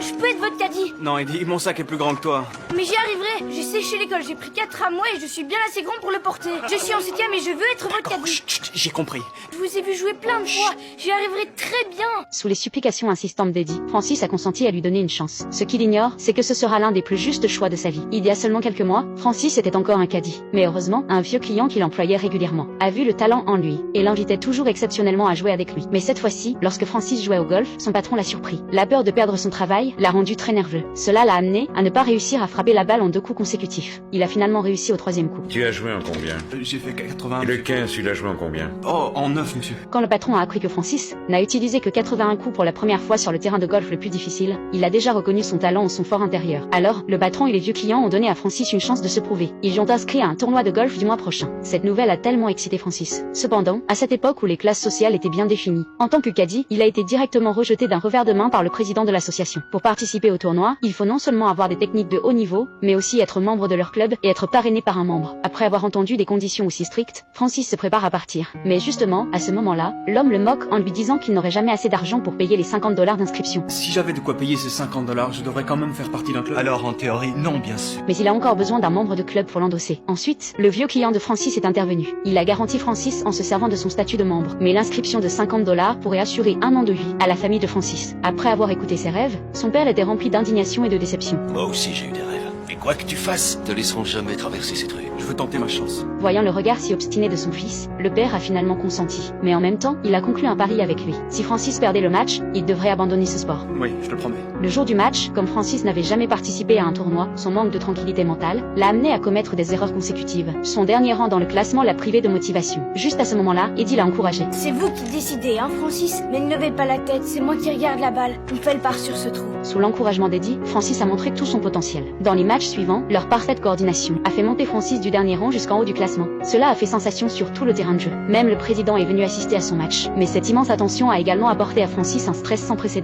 Je peux être votre caddie. Non, Eddie, mon sac est plus grand que toi. Mais j'y arriverai. J'ai séché l'école, j'ai pris 4 tramways et je suis bien assez grand pour le porter. Je suis en 7ème et je veux être votre caddie. Chut, j'ai compris. Je vous ai vu jouer plein de fois. J'y arriverai très bien. Sous les supplications insistantes d'Eddie, Francis a consenti à lui donner une chance. Ce qu'il ignore, c'est que ce sera l'un des plus justes choix de sa vie. Il y a seulement quelques mois, Francis était encore un caddie. Mais heureusement, un vieux client qu'il employait régulièrement a vu le talent en lui et l'invitait toujours exceptionnellement à jouer avec lui. Mais cette fois-ci, lorsque Francis jouait au golf, son patron l'a surpris. La peur de perdre son travail l'a rendu très nerveux. Cela l'a amené à ne pas réussir à frapper la balle en 2 coups consécutifs. Il a finalement réussi au 3e coup. Tu as joué en combien? J'ai fait 80... Et le 15, tu l'as joué en combien? Oh, en 9, monsieur. Quand le patron a appris que Francis n'a utilisé que 81 coups pour la première fois sur le terrain de golf le plus difficile, il a déjà reconnu son talent ou son fort intérieur. Alors, le patron et les vieux clients ont donné à Francis une chance de se prouver. Ils l'ont inscrit à un tournoi de golf du mois prochain. Cette nouvelle a tellement excité Francis. Cependant, à cette époque où les classes sociales étaient bien définies, en tant que caddie, il a été directement rejeté d'un revers de main par le président de l'association. Pour participer au tournoi, il faut non seulement avoir des techniques de haut niveau, mais aussi être membre de leur club et être parrainé par un membre. Après avoir entendu des conditions aussi strictes, Francis se prépare à partir. Mais justement, à ce moment-là, l'homme le moque en lui disant qu'il n'aurait jamais assez d'argent pour payer les $50 d'inscription. Si j'avais de quoi payer ces $50, je devrais quand même faire partie d'un club. Alors en théorie, non bien sûr. Mais il a encore besoin d'un membre de club pour l'endosser. Ensuite, le vieux client de Francis est intervenu. Il a garanti Francis en se servant de son statut de membre. Mais l'inscription de $50 pourrait assurer 1 an de vie à la famille de Francis. Après avoir écouté ses rêves, son père était rempli d'indignation et de déception. Moi aussi j'ai eu des rêves. Mais quoi que tu fasses, te laisseront jamais traverser ces trucs. Je veux tenter ma chance. Voyant le regard si obstiné de son fils, le père a finalement consenti. Mais en même temps, il a conclu un pari avec lui. Si Francis perdait le match, il devrait abandonner ce sport. Oui, je te le promets. Le jour du match, comme Francis n'avait jamais participé à un tournoi, son manque de tranquillité mentale l'a amené à commettre des erreurs consécutives. Son dernier rang dans le classement l'a privé de motivation. Juste à ce moment-là, Eddie l'a encouragé. C'est vous qui décidez, hein, Francis. Mais ne levez pas la tête, c'est moi qui regarde la balle. On fait le part sur ce trou. Sous l'encouragement d'Eddie, Francis a montré tout son potentiel. Dans les matchs suivants, leur parfaite coordination a fait monter Francis du dernier rang jusqu'en haut du classement. Cela a fait sensation sur tout le terrain de jeu. Même le président est venu assister à son match. Mais cette immense attention a également apporté à Francis un stress sans précédent.